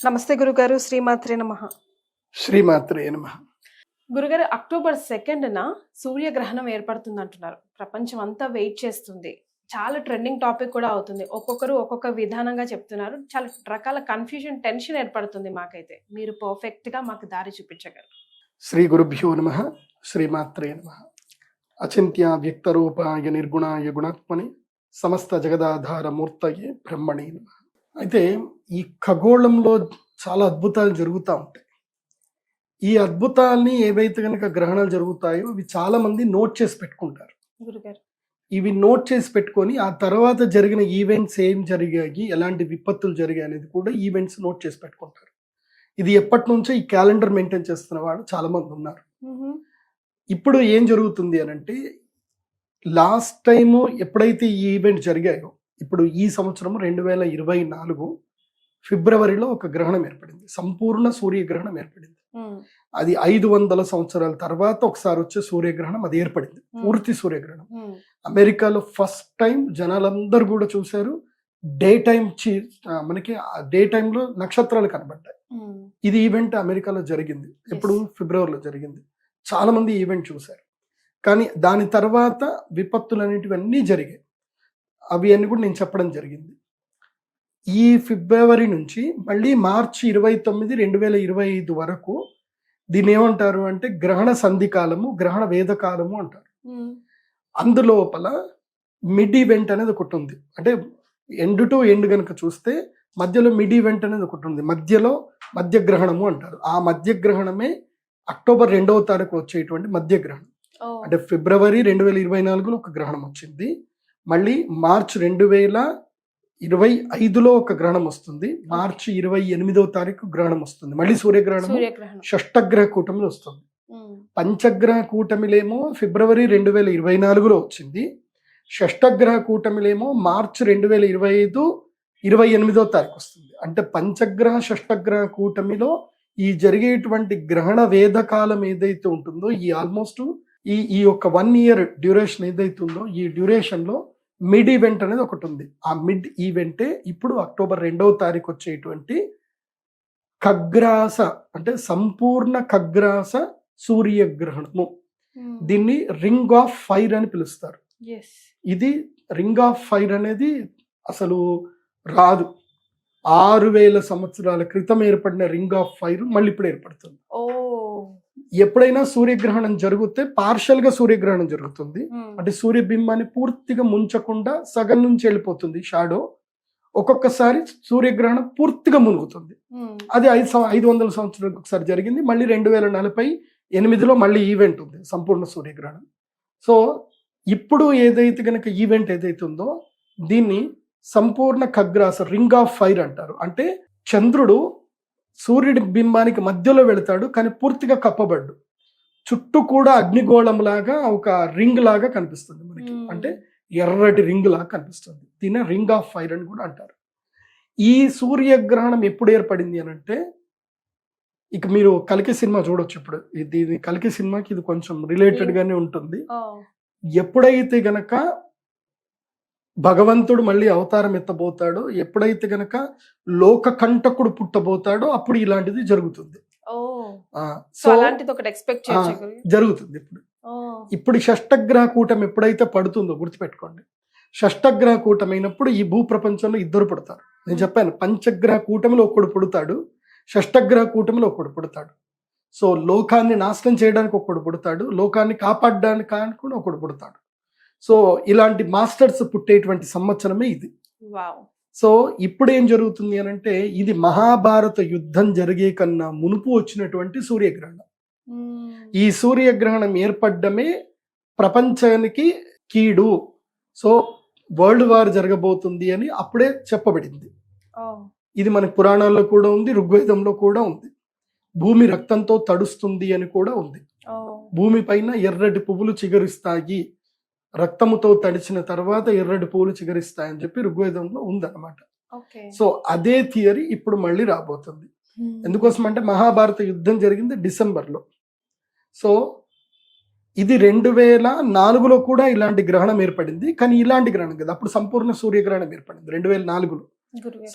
నమస్తే గురుగారు. శ్రీమాత్రే నమః. శ్రీమాత్రే నమః. గురుగారు, అక్టోబర్ 2న సూర్యగ్రహణం ఏర్పడుతుంది అంటున్నారు. ప్రపంచం అంతా వెయిట్ చేస్తుంది. చాలా ట్రెండింగ్ టాపిక్ కూడా అవుతుంది. ఒక్కొక్కరు ఒక్కొక్క విధానంగా చెప్తున్నారు. చాలా రకాల కన్ఫ్యూజన్, టెన్షన్ ఏర్పడుతుంది మాకైతే. మీరు పర్ఫెక్ట్ గా మాకు దారి చూపించగలరు. శ్రీ గురుభ్యో నమః. శ్రీమాత్రే నమః. అచింత్య వ్యక్తరూపాయ నిర్గుణాయ గుణాత్మని సమస్త జగదాధార మూర్తయే బ్రహ్మణే నమః. అయితే ఈ ఖగోళంలో చాలా అద్భుతాలు జరుగుతూ ఉంటాయి. ఈ అద్భుతాల్ని ఏవైతే కనుక గ్రహణాలు జరుగుతాయో అవి చాలా మంది నోట్ చేసి పెట్టుకుంటారు. గురుగారు, ఇవి నోట్ చేసి పెట్టుకొని ఆ తర్వాత జరిగిన ఈవెంట్స్ ఏం జరిగాయి, ఎలాంటి విపత్తులు జరిగాయి అనేది కూడా ఈవెంట్స్ నోట్ చేసి పెట్టుకుంటారు. ఇది ఎప్పటి నుంచో ఈ క్యాలెండర్ మెయింటైన్ చేస్తున్న వాళ్ళు చాలా మంది ఉన్నారు. ఇప్పుడు ఏం జరుగుతుంది అని అంటే, లాస్ట్ టైము ఎప్పుడైతే ఈ ఈవెంట్ జరిగాయో, ఇప్పుడు ఈ సంవత్సరం 2024 ఫిబ్రవరిలో ఒక గ్రహణం ఏర్పడింది. సంపూర్ణ సూర్యగ్రహణం ఏర్పడింది. అది 500 సంవత్సరాల తర్వాత ఒకసారి వచ్చే సూర్యగ్రహణం అది ఏర్పడింది. పూర్తి సూర్యగ్రహణం అమెరికాలో ఫస్ట్ టైం జనాలందరూ కూడా చూశారు. డే టైం మనకి డే టైంలో నక్షత్రాలు కనబడ్డాయి. ఇది ఈవెంట్ అమెరికాలో జరిగింది. ఎప్పుడు? ఫిబ్రవరిలో జరిగింది. చాలా మంది ఈవెంట్ చూశారు. కానీ దాని తర్వాత విపత్తులు అనేటివన్నీ జరిగాయి. అవి అన్ని కూడా నేను చెప్పడం జరిగింది. ఈ ఫిబ్రవరి నుంచి మళ్ళీ మార్చి 29, 2025 వరకు దీన్ని ఏమంటారు అంటే గ్రహణ సంధికాలము, గ్రహణ వేదకాలము అంటారు. అందులోపల మిడ్ ఈవెంట్ అనేది ఒకటి ఉంది. అంటే ఎండ్ టు ఎండ్ కనుక చూస్తే మధ్యలో మిడ్ ఈవెంట్ అనేది ఒకటి ఉంది. మధ్యలో మధ్యగ్రహణము అంటారు. ఆ మధ్యగ్రహణమే అక్టోబర్ 2వ తారీఖు వచ్చేటువంటి మధ్యగ్రహణం. అంటే ఫిబ్రవరి 2024లో ఒక గ్రహణం వచ్చింది. మళ్ళీ మార్చి 2025లో ఒక గ్రహణం వస్తుంది. మార్చి 28వ తారీఖు గ్రహణం వస్తుంది. మళ్ళీ సూర్యగ్రహణం షష్టగ్రహ కూటమిలో వస్తుంది. పంచగ్రహ కూటమిలేమో ఫిబ్రవరి 2024లో వచ్చింది. షష్టగ్రహ కూటమిలేమో మార్చి 2025 28వ తారీఖు వస్తుంది. అంటే పంచగ్రహ షష్టగ్రహ కూటమిలో ఈ జరిగేటువంటి గ్రహణ వేదకాలం ఏదైతే ఉంటుందో, ఈ ఆల్మోస్ట్ ఈ యొక్క 1 year డ్యూరేషన్ ఏదైతే ఉందో, ఈ డ్యూరేషన్ లో మిడ్ ఈవెంట్ అనేది ఒకటి ఉంది. ఆ మిడ్ ఈవెంటే ఇప్పుడు అక్టోబర్ 2వ తారీఖు వచ్చేటువంటి ఖగ్రాస, అంటే సంపూర్ణ ఖగ్రాస సూర్యగ్రహణము. దీన్ని రింగ్ ఆఫ్ ఫైర్ అని పిలుస్తారు. ఇది రింగ్ ఆఫ్ ఫైర్ అనేది అసలు రాదు. 6000 సంవత్సరాల క్రితం ఏర్పడిన రింగ్ ఆఫ్ ఫైర్ మళ్ళీ ఇప్పుడు ఏర్పడుతుంది. ఎప్పుడైనా సూర్యగ్రహణం జరిగితే పార్షల్ గా సూర్యగ్రహణం జరుగుతుంది. అంటే సూర్యబింబాన్ని పూర్తిగా ముంచకుండా సగం నుంచి వెళ్ళిపోతుంది షాడో. ఒక్కొక్కసారి సూర్యగ్రహణం పూర్తిగా మునుగుతుంది. అది 500 సంవత్సరాలకు ఒకసారి జరిగింది. మళ్ళీ 2048లో మళ్ళీ ఈవెంట్ ఉంది, సంపూర్ణ సూర్యగ్రహణం. సో ఇప్పుడు ఏదైతే గనక ఈవెంట్ ఏదైతే ఉందో దీన్ని సంపూర్ణ ఖగ్రాస రింగ్ ఆఫ్ ఫైర్ అంటారు. అంటే చంద్రుడు సూర్యుడి బింబానికి మధ్యలో వెళతాడు, కానీ పూర్తిగా కప్పబడ్డు. చుట్టూ కూడా అగ్నిగోళం లాగా ఒక రింగ్ లాగా కనిపిస్తుంది మనకి. అంటే ఎర్రటి రింగ్ లాగా కనిపిస్తుంది. దీన్ని రింగ్ ఆఫ్ ఫైర్ అని కూడా అంటారు. ఈ సూర్యగ్రహణం ఎప్పుడు ఏర్పడింది అని అంటే, ఇక మీరు కల్కి సినిమా చూడొచ్చు. ఇప్పుడు ఇది కల్కి సినిమాకి ఇది కొంచెం రిలేటెడ్ గానే ఉంటుంది. ఎప్పుడైతే గనక భగవంతుడు మళ్ళీ అవతారం ఎత్తబోతాడో, ఎప్పుడైతే గనక లోక కంటకుడు పుట్టబోతాడో అప్పుడు ఇలాంటిది జరుగుతుంది. జరుగుతుంది. ఇప్పుడు షష్టగ్రహ కూటమి ఎప్పుడైతే పడుతుందో గుర్తుపెట్టుకోండి. షష్టగ్రహ కూటమి అయినప్పుడు ఈ భూ ప్రపంచంలో ఇద్దరు పుడతారు. నేను చెప్పాను, పంచగ్రహ కూటమిలో ఒకడు పుడతాడు, షష్టగ్రహ కూటమిలో ఒకడు పుడతాడు. సో లోకాన్ని నాశనం చేయడానికి ఒకడు పుడతాడు, లోకాన్ని కాపాడడానికి కూడా ఒకడు పుడతాడు. సో ఇలాంటి మాస్టర్స్ పుట్టేటువంటి సంవత్సరమే ఇది. సో ఇప్పుడు ఏం జరుగుతుంది అని అంటే, ఇది మహాభారత యుద్ధం జరిగే కన్నా మునుపు వచ్చినటువంటి సూర్యగ్రహణం. ఈ సూర్యగ్రహణం ఏర్పడ్డమే ప్రపంచానికి కీడు. సో వరల్డ్ వార్ జరగబోతుంది అని అప్పుడే చెప్పబడింది. ఇది మన పురాణాల్లో కూడా ఉంది, ఋగ్వేదంలో కూడా ఉంది. భూమి రక్తంతో తడుస్తుంది అని కూడా ఉంది. భూమి పైన ఎర్రటి పువ్వులు చిగురిస్తాయి, రక్తముతో తడిచిన తర్వాత ఎర్రటి పువ్వులు చిగురిస్తాయని చెప్పి ఋగ్వేదంలో ఉందన్నమాట. సో అదే థియరీ ఇప్పుడు మళ్ళీ రాబోతుంది. ఎందుకోసం అంటే మహాభారత యుద్ధం జరిగింది డిసెంబర్లో. సో ఇది 2004లో కూడా ఇలాంటి గ్రహణం ఏర్పడింది. కానీ ఇలాంటి గ్రహణం కదా, అప్పుడు సంపూర్ణ సూర్యగ్రహణం ఏర్పడింది 2004లో.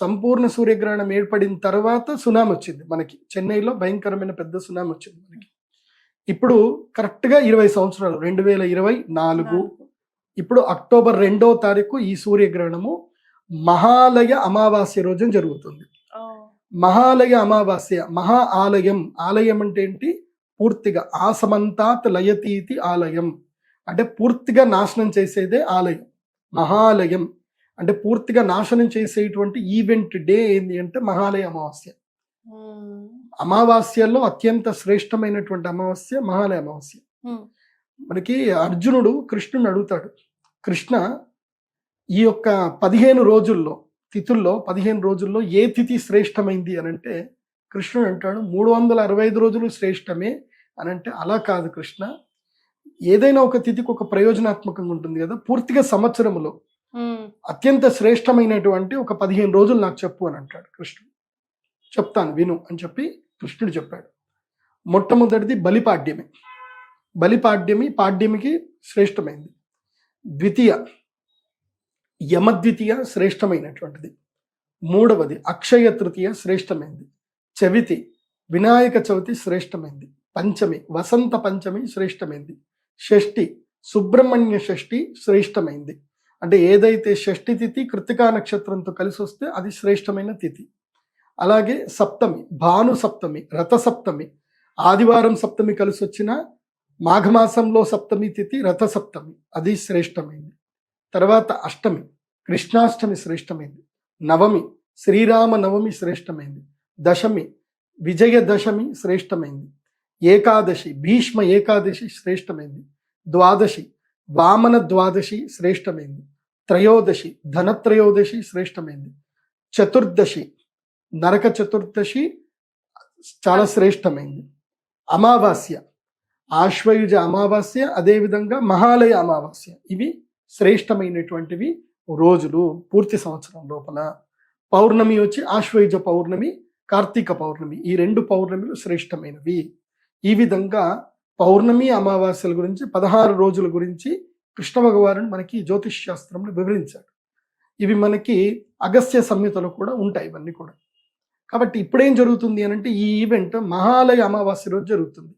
సంపూర్ణ సూర్యగ్రహణం ఏర్పడిన తర్వాత సునామీ వచ్చింది మనకి. చెన్నైలో భయంకరమైన పెద్ద సునామీ వచ్చింది మనకి. ఇప్పుడు కరెక్ట్ గా 20 సంవత్సరాలు 2024. ఇప్పుడు అక్టోబర్ 2వ తారీఖు ఈ సూర్యగ్రహణము మహాలయ అమావాస్య రోజున జరుగుతుంది. మహాలయ అమావాస్య, మహా ఆలయం. ఆలయం అంటే ఏంటి? పూర్తిగా ఆసమంతాత్ లయతీతి ఆలయం అంటే పూర్తిగా నాశనం చేసేదే ఆలయం. మహాలయం అంటే పూర్తిగా నాశనం చేసేటువంటి ఈవెంట్ డే ఏంటి అంటే మహాలయ అమావాస్య. అమావాస్యలో అత్యంత శ్రేష్టమైనటువంటి అమావాస్య మహాలయ అమావాస్య. మనకి అర్జునుడు కృష్ణుని అడుగుతాడు, కృష్ణ ఈ యొక్క 15 రోజుల్లో తిథుల్లో 15 రోజుల్లో ఏ తిథి శ్రేష్టమైంది అని అంటే కృష్ణుడు అంటాడు 365 రోజులు శ్రేష్టమే అని అంటే, అలా కాదు కృష్ణ, ఏదైనా ఒక తిథికి ఒక ప్రయోజనాత్మకంగా ఉంటుంది కదా, పూర్తిగా సంవత్సరంలో అత్యంత శ్రేష్టమైనటువంటి ఒక 15 రోజులు నాకు చెప్పు అని అంటాడు కృష్ణుడు. చెప్తాను విను అని చెప్పి కృష్ణుడు చెప్పాడు. మొట్టమొదటిది బలిపాడ్యమి. బలిపాడ్యమి పాడ్యమికి శ్రేష్టమైంది. ద్వితీయ యమద్వితీయ శ్రేష్టమైనటువంటిది. మూడవది అక్షయ తృతీయ శ్రేష్టమైంది. చవితి వినాయక చవితి శ్రేష్టమైంది. పంచమి వసంత పంచమి శ్రేష్టమైంది. షష్ఠి సుబ్రహ్మణ్య షష్ఠి శ్రేష్టమైంది. అంటే ఏదైతే షష్ఠి తిథి కృత్తికా నక్షత్రంతో కలిసి వస్తే అది శ్రేష్టమైన తిథి. అలాగే సప్తమి భాను సప్తమి, రథ సప్తమి, ఆదివారం సప్తమి కలిసి వచ్చిన మాఘమాసంలో సప్తమి తిథి రథ సప్తమి, అది శ్రేష్టమైంది. తర్వాత అష్టమి కృష్ణాష్టమి శ్రేష్టమైంది. నవమి శ్రీరామ నవమి శ్రేష్టమైంది. దశమి విజయదశమి శ్రేష్టమైంది. ఏకాదశి భీష్మ ఏకాదశి శ్రేష్టమైంది. ద్వాదశి వామన ద్వాదశి శ్రేష్టమైంది. త్రయోదశి ధనత్రయోదశి శ్రేష్టమైంది. చతుర్దశి నరక చతుర్దశి చాలా శ్రేష్టమైంది. అమావాస్య ఆశ్వయుజ అమావాస్య, అదేవిధంగా మహాలయ అమావాస్య, ఇవి శ్రేష్టమైనటువంటివి రోజులు పూర్తి సంవత్సరం లోపల. పౌర్ణమి వచ్చి ఆశ్వయుజ పౌర్ణమి, కార్తీక పౌర్ణమి, ఈ 2 పౌర్ణమిలు శ్రేష్టమైనవి. ఈ విధంగా పౌర్ణమి అమావాస్యల గురించి 16 రోజుల గురించి కృష్ణ భగవానుడు మనకి జ్యోతిష్ శాస్త్రంలో వివరించాడు. ఇవి మనకి అగస్త్య సంహితలో కూడా ఉంటాయి ఇవన్నీ కూడా. కాబట్టి ఇప్పుడేం జరుగుతుంది అని అంటే ఈ ఈవెంట్ మహాలయ అమావాస్య రోజు జరుగుతుంది.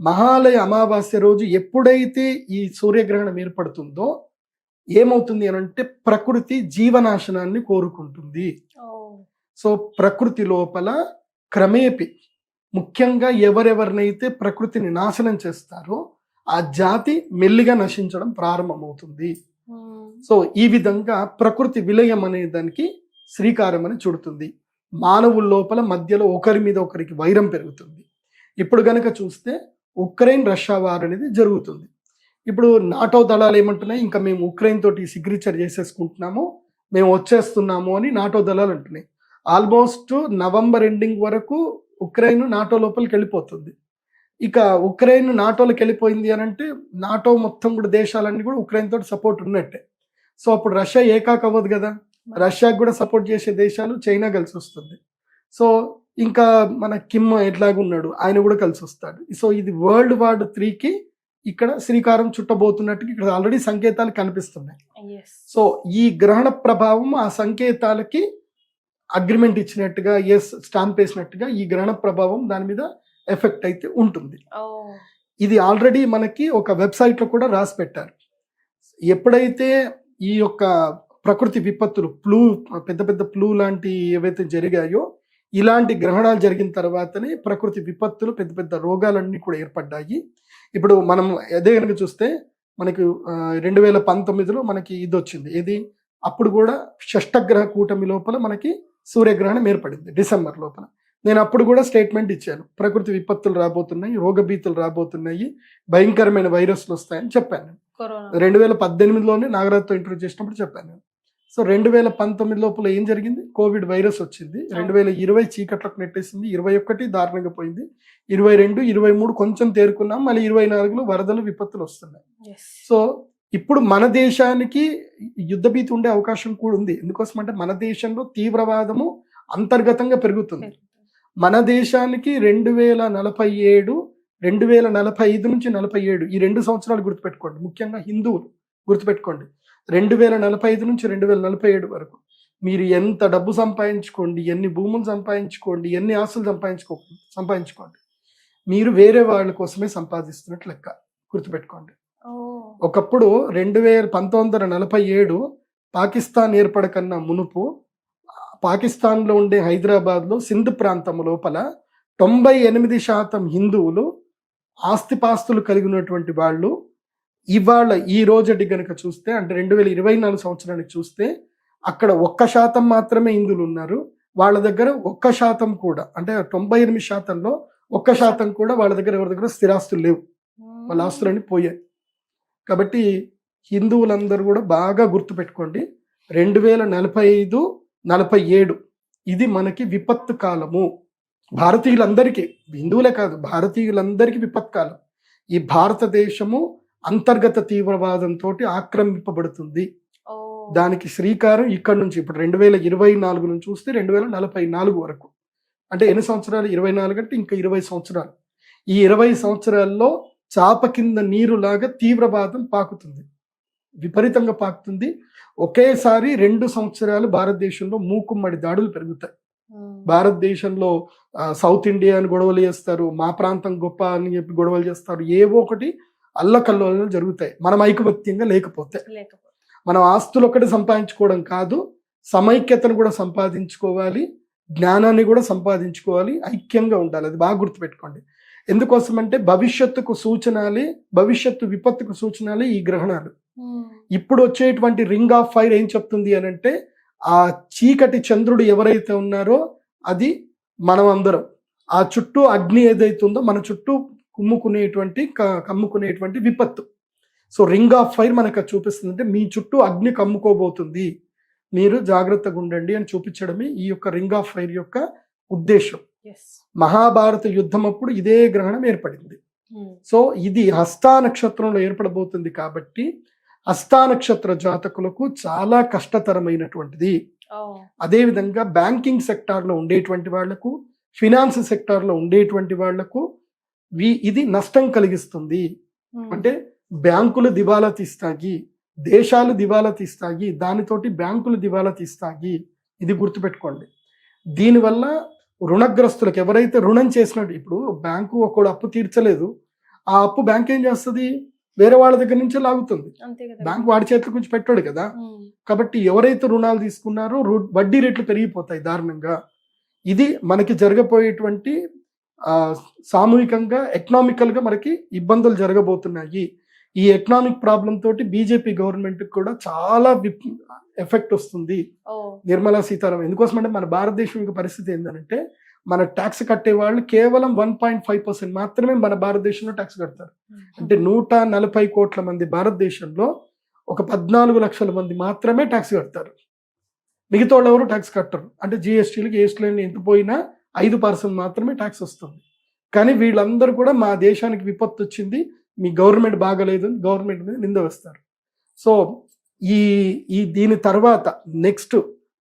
మహాలయ అమావాస్య రోజు ఎప్పుడైతే ఈ సూర్యగ్రహణం ఏర్పడుతుందో ఏమవుతుంది అని అంటే ప్రకృతి జీవనాశనాన్ని కోరుకుంటుంది. సో ప్రకృతి లోపల క్రమేపి ముఖ్యంగా ఎవరెవరినైతే ప్రకృతిని నాశనం చేస్తారో ఆ జాతి మెల్లిగా నశించడం ప్రారంభమవుతుంది. సో ఈ విధంగా ప్రకృతి విలయం అనే దానికి శ్రీకారం అని చుడుతుంది. మానవుల లోపల మధ్యలో ఒకరి మీద ఒకరికి వైరం పెరుగుతుంది. ఇప్పుడు గనక చూస్తే ఉక్రెయిన్ రష్యా వార్ అనేది జరుగుతుంది. ఇప్పుడు నాటో దళాలు ఏమంటున్నాయి, ఇంకా మేము ఉక్రెయిన్ తోటి సిగ్నేచర్ చేసేసుకుంటున్నాము, మేము వచ్చేస్తున్నాము అని నాటో దళాలు అంటున్నాయి. ఆల్మోస్ట్ నవంబర్ ఎండింగ్ వరకు ఉక్రెయిన్ నాటో లోపలికి వెళ్ళిపోతుంది. ఇక ఉక్రెయిన్ నాటోలోకి వెళ్ళిపోయింది అని అంటే నాటో మొత్తం కూడా దేశాలన్నీ కూడా ఉక్రెయిన్ తోటి సపోర్ట్ ఉన్నట్టే. సో అప్పుడు రష్యా ఏకాక అవ్వదు కదా, రష్యాకి కూడా సపోర్ట్ చేసే దేశాలు చైనా కలిసి వస్తుంది. సో ఇంకా మన కిమ్ ఎట్లాగున్నాడు, ఆయన కూడా కలిసి వస్తాడు. సో ఇది వరల్డ్ వార్ 3కి ఇక్కడ శ్రీకారం చుట్టబోతున్నట్టు ఇక్కడ ఆల్రెడీ సంకేతాలు కనిపిస్తున్నాయి. సో ఈ గ్రహణ ప్రభావం ఆ సంకేతాలకి అగ్రిమెంట్ ఇచ్చినట్టుగా, స్టాంప్ వేసినట్టుగా ఈ గ్రహణ ప్రభావం దాని మీద ఎఫెక్ట్ అయితే ఉంటుంది. ఇది ఆల్రెడీ మనకి ఒక వెబ్సైట్ లో కూడా రాసి పెట్టారు. ఎప్పుడైతే ఈ యొక్క ప్రకృతి విపత్తులు పెద్ద పెద్ద ఫ్లూ లాంటి ఏవైతే జరిగాయో ఇలాంటి గ్రహణాలు జరిగిన తర్వాతనే ప్రకృతి విపత్తులు పెద్ద పెద్ద రోగాలన్నీ కూడా ఏర్పడ్డాయి. ఇప్పుడు మనం అదే కనుక చూస్తే మనకి 2019లో మనకి ఇది వచ్చింది. ఏది అప్పుడు కూడా షష్టగ్రహ కూటమి లోపల మనకి సూర్యగ్రహణం ఏర్పడింది డిసెంబర్ లోపల. నేను అప్పుడు కూడా స్టేట్మెంట్ ఇచ్చాను, ప్రకృతి విపత్తులు రాబోతున్నాయి, రోగభీతులు రాబోతున్నాయి, భయంకరమైన వైరస్లు వస్తాయని చెప్పాను. 2018లోనే నాగరాజ్తో ఇంటర్వ్యూ చేసినప్పుడు చెప్పాను. సో 2019 లోపల ఏం జరిగింది, కోవిడ్ వైరస్ వచ్చింది. 2020 చీకట్లకు నెట్టేసింది, 21 దారుణంగా పోయింది, 22, 23 కొంచెం తేరుకున్నాం, మళ్ళీ 24లో వరదలు విపత్తులు వస్తున్నాయి. సో ఇప్పుడు మన దేశానికి యుద్ధ భీతి ఉండే అవకాశం కూడా ఉంది. ఎందుకోసం అంటే మన దేశంలో తీవ్రవాదము అంతర్గతంగా పెరుగుతుంది. మన దేశానికి 2047, 2045 నుంచి 47 ఈ 2 సంవత్సరాలు గుర్తుపెట్టుకోండి. ముఖ్యంగా హిందువులు గుర్తుపెట్టుకోండి, 2045 నుంచి 2047 వరకు మీరు ఎంత డబ్బు సంపాదించుకోండి, ఎన్ని భూములు సంపాదించుకోండి, ఎన్ని ఆస్తులు సంపాదించుకోండి, మీరు వేరే వాళ్ళ కోసమే సంపాదిస్తున్నట్లు లెక్క. గుర్తుపెట్టుకోండి. ఒకప్పుడు 1947 పాకిస్తాన్ ఏర్పడకన్నా మునుపు పాకిస్తాన్లో ఉండే హైదరాబాద్లో సింధ్ ప్రాంతం లోపల 98% హిందువులు ఆస్తిపాస్తులు కలిగినటువంటి వాళ్ళు. ఇవాళ ఈ రోజటి గనక చూస్తే, అంటే 2024 సంవత్సరానికి చూస్తే, అక్కడ 1% మాత్రమే హిందువులు ఉన్నారు. వాళ్ళ దగ్గర 1% కూడా, అంటే 98%లో 1% కూడా వాళ్ళ దగ్గర ఎవరి దగ్గర స్థిరాస్తులు లేవు. వాళ్ళ ఆస్తులన్నీ పోయాయి. కాబట్టి హిందువులందరూ కూడా బాగా గుర్తుపెట్టుకోండి, 2045-47 ఇది మనకి విపత్తు కాలము. భారతీయులందరికీ, హిందువులే కాదు, భారతీయులందరికీ విపత్తు కాలం. ఈ భారతదేశము అంతర్గత తీవ్రవాదంతో ఆక్రమింపబడుతుంది. దానికి శ్రీకారం ఇక్కడ నుంచి, ఇప్పుడు 2024 నుంచి చూస్తే 2044 వరకు, అంటే ఎన్ని సంవత్సరాలు? 24 అంటే ఇంకా 20 సంవత్సరాలు. ఈ 20 సంవత్సరాల్లో చాప కింద నీరులాగా తీవ్రవాదం పాకుతుంది, విపరీతంగా పాకుతుంది. ఒకేసారి 2 సంవత్సరాలు భారతదేశంలో మూకుమ్మడి దాడులు పెరుగుతాయి. భారతదేశంలో సౌత్ ఇండియా అని గొడవలు చేస్తారు, మా ప్రాంతం గొప్ప అని చెప్పి గొడవలు చేస్తారు, ఏవో ఒకటి అల్లకల్లోలు జరుగుతాయి. మనం ఐకమత్యంగా లేకపోతే. మనం ఆస్తులు ఒకటి సంపాదించుకోవడం కాదు, సమైక్యతను కూడా సంపాదించుకోవాలి, జ్ఞానాన్ని కూడా సంపాదించుకోవాలి, ఐక్యంగా ఉండాలి. అది బాగా గుర్తుపెట్టుకోండి. ఎందుకోసం అంటే భవిష్యత్తుకు సూచనలే, భవిష్యత్తు విపత్తుకు సూచనలే ఈ గ్రహణాలు. ఇప్పుడు వచ్చేటువంటి రింగ్ ఆఫ్ ఫైర్ ఏం చెప్తుంది అని అంటే, ఆ చీకటి చంద్రుడు ఎవరైతే ఉన్నారో అది మనం అందరం. ఆ చుట్టూ అగ్ని ఏదైతే ఉందో మన చుట్టూ కమ్ముకునేటువంటి విపత్తు. సో రింగ్ ఆఫ్ ఫైర్ మనకు చూపిస్తుంది, అంటే మీ చుట్టూ అగ్ని కమ్ముకోబోతుంది, మీరు జాగ్రత్తగా ఉండండి అని చూపించడమే ఈ యొక్క రింగ్ ఆఫ్ ఫైర్ యొక్క ఉద్దేశం. మహాభారత యుద్ధం అప్పుడు ఇదే గ్రహణం ఏర్పడింది. సో ఇది హస్తా నక్షత్రంలో ఏర్పడబోతుంది కాబట్టి హస్తా నక్షత్ర జాతకులకు చాలా కష్టతరమైనటువంటిది. అదేవిధంగా బ్యాంకింగ్ సెక్టార్లో ఉండేటువంటి వాళ్లకు, ఫినాన్స్ సెక్టార్లో ఉండేటువంటి వాళ్లకు ఇది నష్టం కలిగిస్తుంది. అంటే బ్యాంకులు దివాలా తీస్తాయి, దేశాలు దివాలా తీస్తాయి, దానితోటి బ్యాంకులు దివాలా తీస్తాయి. ఇది గుర్తుపెట్టుకోండి. దీనివల్ల రుణగ్రస్తులకు, ఎవరైతే రుణం చేసినట్టు, ఇప్పుడు బ్యాంకు ఒకడు అప్పు తీర్చలేదు, ఆ అప్పు బ్యాంక్ ఏం చేస్తుంది? వేరే వాళ్ళ దగ్గర నుంచే లాగుతుంది. బ్యాంక్ వాడి చేతిలో కొంచెం పెట్టాడు కదా. కాబట్టి ఎవరైతే రుణాలు తీసుకున్నారో వడ్డీ రేట్లు పెరిగిపోతాయి దారుణంగా. ఇది మనకి జరగబోయేటువంటి సామూహికంగా ఎకనామికల్ గా మనకి ఇబ్బందులు జరగబోతున్నాయి. ఈ ఎకనామిక్ ప్రాబ్లం తోటి బీజేపీ గవర్నమెంట్ కూడా చాలా ఎఫెక్ట్ వస్తుంది. నిర్మలా సీతారామన్ ఎందుకోసం అంటే, మన భారతదేశం యొక్క పరిస్థితి ఏంటంటే, మన ట్యాక్స్ కట్టే వాళ్ళు కేవలం 1.5% మాత్రమే మన భారతదేశంలో ట్యాక్స్ కడతారు. అంటే 140 కోట్ల మంది భారతదేశంలో ఒక 14 లక్షల మంది మాత్రమే ట్యాక్స్ కడతారు. మిగతా వాళ్ళు ఎవరు ట్యాక్స్ కట్టరు. అంటే జిఎస్టీలకి ఏస్టీలకి ఎంత పోయినా 5% మాత్రమే ట్యాక్స్ వస్తుంది. కానీ వీళ్ళందరూ కూడా మా దేశానికి విపత్తు వచ్చింది, మీ గవర్నమెంట్ బాగలేదు అని గవర్నమెంట్ మీద నింద వేస్తారు. సో దీని తర్వాత నెక్స్ట్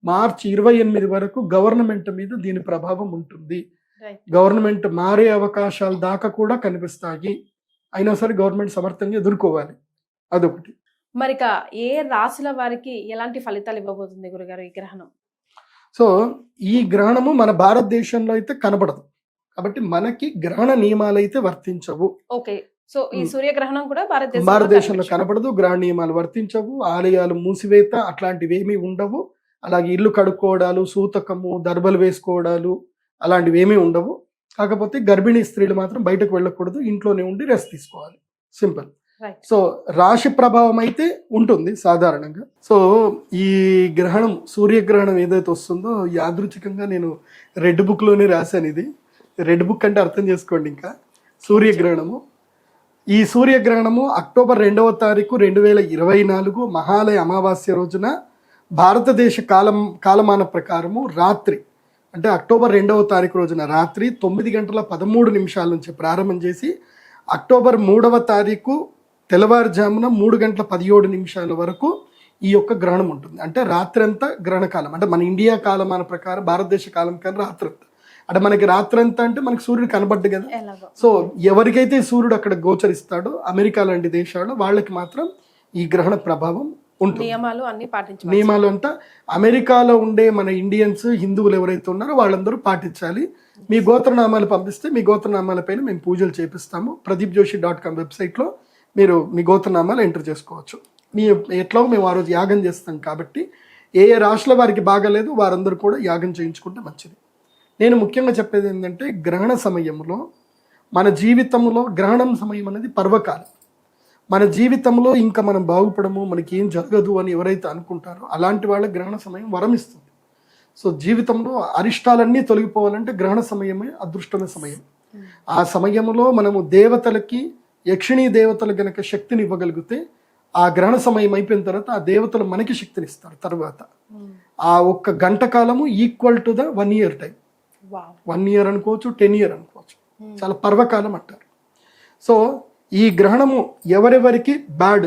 మార్చి 28 వరకు గవర్నమెంట్ మీద దీని ప్రభావం ఉంటుంది. గవర్నమెంట్ మారే అవకాశాలు దాకా కూడా కనిపిస్తాయి. అయినా సరే గవర్నమెంట్ సమర్థంగా ఎదుర్కోవాలి. అదొకటి. మరి ఏ రాశుల వారికి ఎలాంటి ఫలితాలు ఇవ్వబోతుంది గురుగారు ఈ గ్రహణం? సో ఈ గ్రహణము మన భారతదేశంలో అయితే కనబడదు కాబట్టి మనకి గ్రహణ నియమాలు అయితే వర్తించవు. ఓకే. సో ఈ సూర్యగ్రహణం కూడా భారతదేశంలో కనపడదు, గ్రహణ నియమాలు వర్తించవు, ఆలయాలు మూసివేత అట్లాంటివి ఏమీ ఉండవు. అలాగే ఇల్లు కడుక్కోవడాలు, సూతకము, దర్బలు వేసుకోవడాలు అలాంటివి ఏమీ ఉండవు. కాకపోతే గర్భిణీ స్త్రీలు మాత్రం బయటకు వెళ్ళకూడదు, ఇంట్లోనే ఉండి రెస్ట్ తీసుకోవాలి. సింపుల్. సో రాశి ప్రభావం అయితే ఉంటుంది సాధారణంగా. సో ఈ గ్రహణం, సూర్యగ్రహణం ఏదైతే వస్తుందో యాదృచ్ఛికంగా నేను రెడ్ బుక్ లోనే రాశాను. ఇది రెడ్ బుక్ అంటే అర్థం చేసుకోండి. ఇంకా సూర్యగ్రహణము, ఈ సూర్యగ్రహణము అక్టోబర్ 2వ తారీఖు 2024 మహాలయ అమావాస్య రోజున భారతదేశ కాలమాన ప్రకారము రాత్రి, అంటే అక్టోబర్ 2వ తారీఖు రోజున రాత్రి 9:13 నుంచి ప్రారంభం చేసి అక్టోబర్ 3వ తారీఖు తెల్లవారుజామున 3:17 వరకు ఈ యొక్క గ్రహణం ఉంటుంది. అంటే రాత్రి అంతా గ్రహణ కాలం. అంటే మన ఇండియా కాలమాన ప్రకారం భారతదేశ కాలం కానీ రాత్రి అంతా, అంటే మనకి రాత్రి అంతా అంటే మనకి సూర్యుడు కనబడ్డు కదా. సో ఎవరికైతే సూర్యుడు అక్కడ గోచరిస్తాడో అమెరికా లాంటి దేశాల్లో వాళ్ళకి మాత్రం ఈ గ్రహణ ప్రభావం ఉంటుంది. నియమాలు అన్ని పాటించాలి. నియమాలు అంతా అమెరికాలో ఉండే మన ఇండియన్స్ హిందువులు ఎవరైతే ఉన్నారో వాళ్ళందరూ పాటించాలి. మీ గోత్రనామాలు పంపిస్తే మీ గోత్రనామాలపైన మేము పూజలు చేపిస్తాము. pradeepjoshi.com వెబ్సైట్లో మీరు మీ గోత్రనామాలు ఎంటర్ చేసుకోవచ్చు. మీ ఎట్లాగో మేము ఆ రోజు యాగం చేస్తాం కాబట్టి ఏ ఏ రాశుల వారికి బాగాలేదు వారందరూ కూడా యాగం చేయించుకుంటే మంచిది. నేను ముఖ్యంగా చెప్పేది ఏంటంటే గ్రహణ సమయంలో మన జీవితంలో గ్రహణం సమయం అనేది పర్వకాలం. మన జీవితంలో ఇంకా మనం బాగుపడము, మనకి ఏం జరగదు అని ఎవరైతే అనుకుంటారో అలాంటి వాళ్ళ గ్రహణ సమయం వరం ఇస్తుంది. సో జీవితంలో అరిష్టాలన్నీ తొలగిపోవాలంటే గ్రహణ సమయమే అదృష్టమైన సమయం. ఆ సమయంలో మనము దేవతలకి యక్షిణీ దేవతలు గనక శక్తిని ఇవ్వగలిగితే ఆ గ్రహణ సమయం అయిపోయిన తర్వాత ఆ దేవతలు మనకి శక్తిని ఇస్తారు. తర్వాత ఆ ఒక్క గంట కాలము equal to the 1 year time. 1 year అనుకోవచ్చు, 10 year అనుకోవచ్చు. చాలా పర్వకాలం అంటారు. సో ఈ గ్రహణము ఎవరెవరికి బ్యాడ్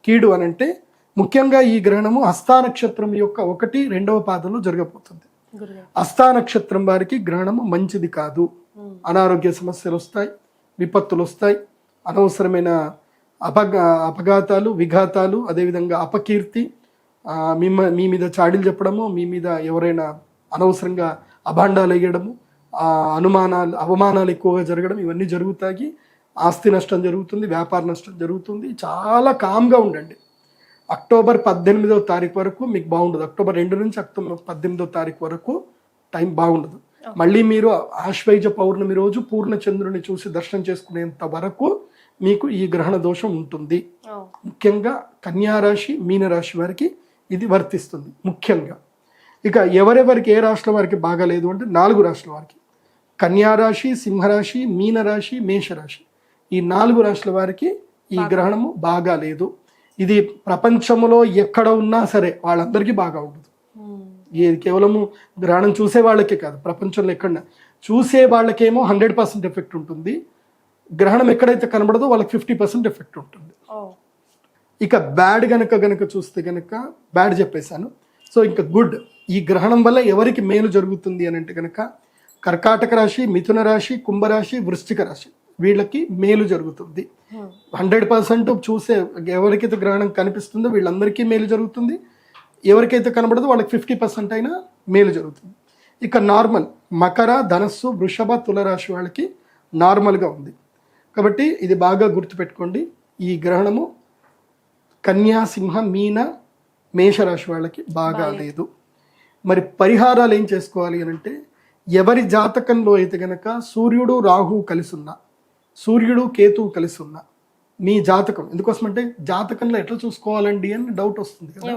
కీడు అని అంటే ముఖ్యంగా ఈ గ్రహణము హస్తా నక్షత్రం యొక్క 1, 2వ పాదంలో జరగబోతుంది. హస్తా నక్షత్రం వారికి గ్రహణము మంచిది కాదు. అనారోగ్య సమస్యలు వస్తాయి, విపత్తులు వస్తాయి, అనవసరమైన అపఘాతాలు, విఘాతాలు, అదేవిధంగా అపకీర్తి, మీ మీద చాడీలు చెప్పడము, మీ మీద ఎవరైనా అనవసరంగా అభాండాలు వేయడము, అనుమానాలు, అవమానాలు ఎక్కువగా జరగడం, ఇవన్నీ జరుగుతాయి. ఆస్తి నష్టం జరుగుతుంది, వ్యాపార నష్టం జరుగుతుంది. చాలా కామ్గా ఉండండి. అక్టోబర్ 18వ తారీఖు వరకు మీకు బాగుండదు. అక్టోబర్ 2 నుంచి అక్టోబర్ 18వ తారీఖు వరకు టైం బాగుండదు. మళ్ళీ మీరు ఆశ్వయుజ పౌర్ణమి రోజు పూర్ణ చంద్రుని చూసి దర్శనం చేసుకునేంత వరకు మీకు ఈ గ్రహణ దోషం ఉంటుంది. ముఖ్యంగా కన్యారాశి, మీనరాశి వారికి ఇది వర్తిస్తుంది ముఖ్యంగా. ఇక ఎవరెవరికి ఏ రాశుల వారికి బాగాలేదు అంటే 4 రాశుల వారికి కన్యారాశి, సింహరాశి, మీనరాశి, మేషరాశి, ఈ 4 రాశుల వారికి ఈ గ్రహణము బాగా లేదు. ఇది ప్రపంచంలో ఎక్కడ ఉన్నా సరే వాళ్ళందరికీ బాగా ఉండదు. ఇది కేవలము గ్రహణం చూసే వాళ్ళకే కాదు, ప్రపంచంలో ఎక్కడ చూసే వాళ్ళకేమో 100% ఎఫెక్ట్ ఉంటుంది. గ్రహణం ఎక్కడైతే కనబడదో వాళ్ళకి 50% ఎఫెక్ట్ ఉంటుంది. ఇక బ్యాడ్ గనక చూస్తే గనక బ్యాడ్ చెప్పేశాను. సో ఇంకా గుడ్, ఈ గ్రహణం వల్ల ఎవరికి మేలు జరుగుతుంది అని అంటే కనుక కర్కాటక రాశి, మిథున రాశి, కుంభరాశి, వృశ్చిక రాశి వీళ్ళకి మేలు జరుగుతుంది. 100% చూసే ఎవరికైతే గ్రహణం కనిపిస్తుందో వీళ్ళందరికీ మేలు జరుగుతుంది. ఎవరికైతే కనబడదో వాళ్ళకి 50% అయినా మేలు జరుగుతుంది. ఇక నార్మల్ మకర, ధనస్సు, వృషభ, తులరాశి వాళ్ళకి నార్మల్గా ఉంది. కాబట్టి ఇది బాగా గుర్తుపెట్టుకోండి. ఈ గ్రహణము కన్యా, సింహ, మీన, మేషరాశి వాళ్ళకి బాగా లేదు. మరి పరిహారాలు ఏం చేసుకోవాలి అని అంటే ఎవరి జాతకంలో అయితే గనక సూర్యుడు, రాహువు కలిసి ఉన్నా, సూర్యుడు, కేతువు కలిసి ఉన్నా మీ జాతకం, ఎందుకోసమంటే జాతకంలో ఎట్లా చూసుకోవాలండి అని డౌట్ వస్తుంది కదా.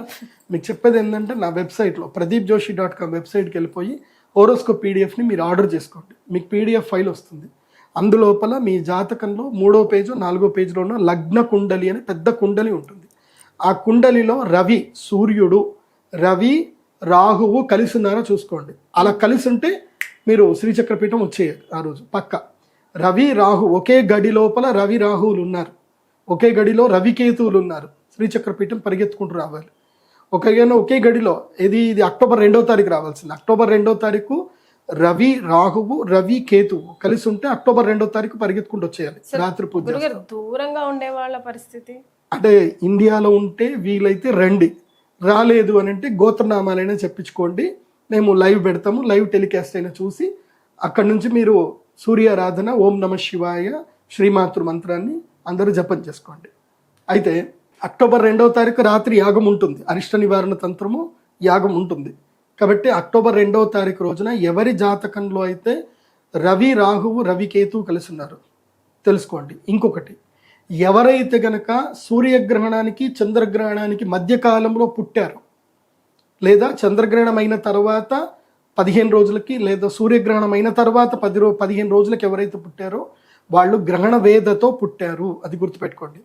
మీకు చెప్పేది ఏంటంటే నా వెబ్సైట్లో pradeepjoshi.com వెబ్సైట్కి వెళ్ళిపోయి హోరోస్కోప్ పీడిఎఫ్ని మీరు ఆర్డర్ చేసుకోండి. మీకు పీడిఎఫ్ ఫైల్ వస్తుంది. అందులోపల మీ జాతకంలో 3వ పేజు 4వ పేజీలో ఉన్న లగ్న కుండలి అని పెద్ద కుండలి ఉంటుంది. ఆ కుండలిలో రవి, సూర్యుడు, రవి, రాహువు కలిసి ఉన్నారో చూసుకోండి. అలా కలిసి ఉంటే మీరు శ్రీచక్రపీఠం వచ్చేయాలి ఆ రోజు పక్క. రవి, రాహు ఒకే గడి లోపల రవి, రాహువులు ఉన్నారు, ఒకే గడిలో రవికేతువులు ఉన్నారు, శ్రీచక్రపీఠం పరిగెత్తుకుంటూ రావాలి. ఒకే గడిలో ఇది అక్టోబర్ 2వ తారీఖు రావాల్సింది. అక్టోబర్ 2వ తారీఖు రవి, రాహువు, రవి, కేతువు కలిసి ఉంటే అక్టోబర్ 2వ తారీఖు పరిగెత్తుకుంటూ వచ్చేయాలి. రాత్రి పూజ. దూరంగా ఉండే వాళ్ళ పరిస్థితి అంటే ఇండియాలో ఉంటే వీలైతే రండి, రాలేదు అని అంటే గోత్రనామాలైనా చెప్పించుకోండి. మేము లైవ్ పెడతాము, లైవ్ టెలికాస్ట్ అయినా చూసి అక్కడి నుంచి మీరు సూర్యారాధన, ఓం నమ శివాయ, శ్రీమాతృ మంత్రాన్ని అందరూ జపం చేసుకోండి. అయితే అక్టోబర్ 2వ తారీఖు రాత్రి యాగం ఉంటుంది, అరిష్ట నివారణ తంత్రము యాగం ఉంటుంది. కాబట్టి అక్టోబర్ 2వ తారీఖు రోజున ఎవరి జాతకంలో అయితే రవి, రాహువు, రవి, కేతువు కలిసి ఉన్నారు తెలుసుకోండి. ఇంకొకటి, ఎవరైతే గనక సూర్యగ్రహణానికి చంద్రగ్రహణానికి మధ్యకాలంలో పుట్టారో, లేదా చంద్రగ్రహణం అయిన తర్వాత 15 రోజులకి, లేదా సూర్యగ్రహణం అయిన తర్వాత 15 రోజులకి ఎవరైతే పుట్టారో వాళ్ళు గ్రహణ వేదతో పుట్టారు. అది గుర్తుపెట్టుకోండి.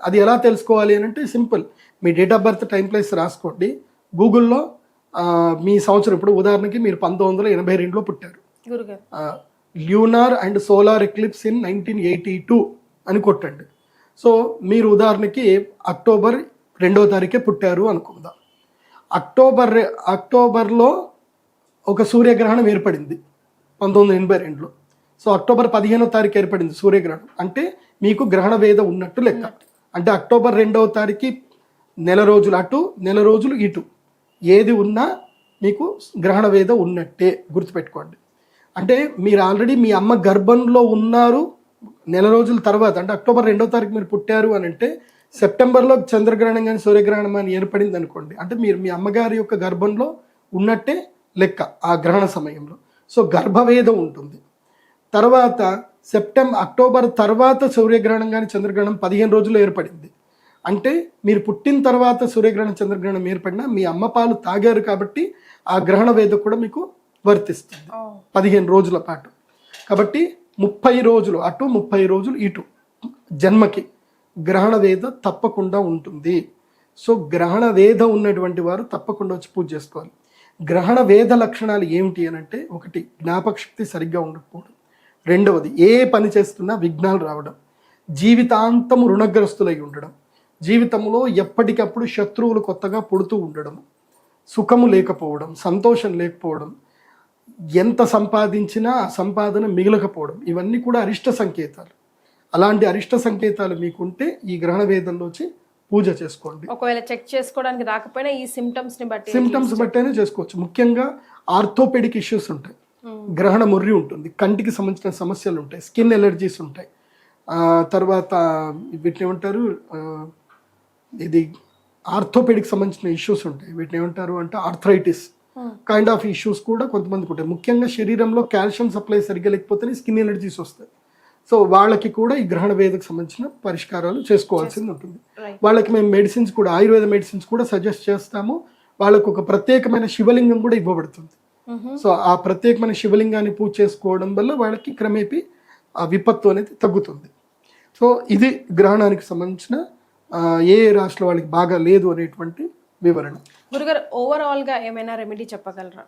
అది ఎలా తెలుసుకోవాలి అని అంటే simple, me date of birth, time, place రాసుకోండి. గూగుల్లో మీ సంవత్సరం, ఇప్పుడు ఉదాహరణకి మీరు 1982లో పుట్టారు, lunar and solar eclipse in 1982 అని కొట్టండి. సో మీరు ఉదాహరణకి అక్టోబర్ 2వ తారీఖే పుట్టారు అనుకుందాం. అక్టోబర్లో ఒక సూర్యగ్రహణం ఏర్పడింది 1982లో. సో అక్టోబర్ 15వ తారీఖు ఏర్పడింది సూర్యగ్రహణం. అంటే మీకు గ్రహణ వేద ఉన్నట్టు లెక్క. అంటే అక్టోబర్ 2వ తారీఖు నెల రోజులు అటు నెల రోజులు ఇటు ఏది ఉన్నా మీకు గ్రహణ వేద ఉన్నట్టే గుర్తుపెట్టుకోండి. అంటే మీరు ఆల్రెడీ మీ అమ్మ గర్భంలో ఉన్నారు నెల రోజుల తర్వాత, అంటే అక్టోబర్ 2వ తారీఖు మీరు పుట్టారు అని అంటే సెప్టెంబర్లో చంద్రగ్రహణం కానీ సూర్యగ్రహణం కానీ ఏర్పడింది అనుకోండి, అంటే మీరు మీ అమ్మగారి యొక్క గర్భంలో ఉన్నట్టే లెక్క ఆ గ్రహణ సమయంలో. సో గర్భవేదం ఉంటుంది. తర్వాత అక్టోబర్ తర్వాత సూర్యగ్రహణం కానీ చంద్రగ్రహణం 15 రోజుల్లో ఏర్పడింది. అంటే మీరు పుట్టిన తర్వాత సూర్యగ్రహణం చంద్రగ్రహణం ఏర్పడినా మీ అమ్మ పాలు తాగారు కాబట్టి ఆ గ్రహణ వేద కూడా మీకు వర్తిస్తుంది 15 రోజుల పాటు. కాబట్టి 30 రోజులు అటు 30 రోజులు ఇటు జన్మకి గ్రహణ వేద తప్పకుండా ఉంటుంది. సో గ్రహణ వేద ఉన్నటువంటి వారు తప్పకుండా వచ్చి పూజ చేసుకోవాలి. గ్రహణ వేద లక్షణాలు ఏమిటి అని అంటే, ఒకటి జ్ఞాపక శక్తి సరిగ్గా ఉండకపోవడం, రెండవది ఏ పని చేస్తున్నా విఘ్నాలు రావడం, జీవితాంతము రుణగ్రస్తులై ఉండడం, జీవితంలో ఎప్పటికప్పుడు శత్రువులు కొత్తగా పుడుతూ ఉండడం, సుఖము లేకపోవడం, సంతోషం లేకపోవడం, ఎంత సంపాదించినా ఆ సంపాదన మిగలకపోవడం, ఇవన్నీ కూడా అరిష్ట సంకేతాలు. అలాంటి అరిష్ట సంకేతాలు మీకుంటే ఈ గ్రహణ వేదంలో వచ్చి పూజ చేసుకోండి. ఒకవేళ చెక్ చేసుకోవడానికి రాకపోయినా ఈ సిమ్టమ్స్ బట్టేనే చేసుకోవచ్చు. ముఖ్యంగా ఆర్థోపెడిక్ ఇష్యూస్ ఉంటాయి, గ్రహణ ముర్రి ఉంటుంది, కంటికి సంబంధించిన సమస్యలు ఉంటాయి, స్కిన్ ఎలర్జీస్ ఉంటాయి, తర్వాత వీటిని ఏమంటారు, ఇది ఆర్థోపెడిక్ సంబంధించిన ఇష్యూస్ ఉంటాయి, వీటిని ఏమంటారు అంటే ఆర్థరైటిస్ కైండ్ ఆఫ్ ఇష్యూస్ కూడా కొంతమందికి ఉంటాయి. ముఖ్యంగా శరీరంలో కాల్షియం సప్లై సరిగ్గా లేకపోతేనే స్కిన్ ఎలర్జీస్ వస్తాయి. సో వాళ్ళకి కూడా ఈ గ్రహణ వేదకు సంబంధించిన పరిష్కారాలు చేసుకోవాల్సింది ఉంటుంది. వాళ్ళకి మేము మెడిసిన్స్ కూడా, ఆయుర్వేద మెడిసిన్స్ కూడా సజెస్ట్ చేస్తాము. వాళ్ళకు ఒక ప్రత్యేకమైన శివలింగం కూడా ఇవ్వబడుతుంది. సో ఆ ప్రత్యేకమైన శివలింగాన్ని పూజ చేసుకోవడం వల్ల వాళ్ళకి క్రమేపీ ఆ విపత్తు అనేది తగ్గుతుంది. సో ఇది గ్రహణానికి సంబంధించిన ఏ రాశిలో వాళ్ళకి బాగా లేదు అనేటువంటి వివరణ. గురుగారు ఓవరాల్ గా ఏమైనా రెమెడీ చెప్పగలరా?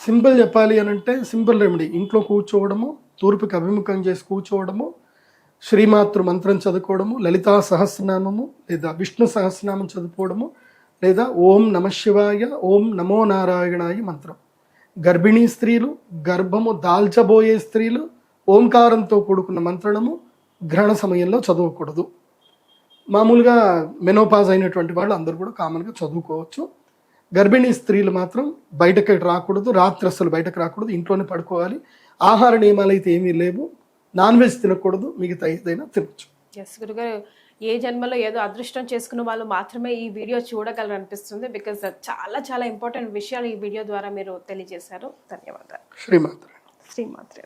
సింపుల్ చెప్పాలి అని అంటే సింపుల్ రెమెడీ, ఇంట్లో కూర్చోవడము, తూర్పుకి అభిముఖం చేసి కూర్చోవడము, శ్రీమాతృ మంత్రం చదువుకోవడము, లలితా సహస్రనామము లేదా విష్ణు సహస్రనామం చదువుకోవడము, లేదా ఓం నమ శివాయ, ఓం నమో నారాయణాయ మంత్రం. గర్భిణీ స్త్రీలు, గర్భము దాల్చబోయే స్త్రీలు ఓంకారంతో కూడుకున్న మంత్రము గ్రహణ సమయంలో చదవకూడదు. మామూలుగా మెనోపాజ్ అయినటువంటి వాళ్ళు అందరూ కూడా కామన్గా చదువుకోవచ్చు. గర్భిణీ స్త్రీలు మాత్రం బయటకి రాకూడదు, రాత్రి అసలు బయటకు రాకూడదు, ఇంట్లోనే పడుకోవాలి. ఆహార నియమాలు అయితే ఏమీ లేవు, నాన్ వెజ్ తినకూడదు, మిగతా ఏదైనా తినచ్చు. ఎస్ గురుగారు, ఏ జన్మలో ఏదో అదృష్టం చేసుకున్న వాళ్ళు మాత్రమే ఈ వీడియో చూడగలరు అనిపిస్తుంది. బికాజ్ చాలా చాలా ఇంపార్టెంట్ విషయాలు ఈ వీడియో ద్వారా మీరు తెలియజేశారు. ధన్యవాదాలు. శ్రీమాత్రే. శ్రీమాత్రే.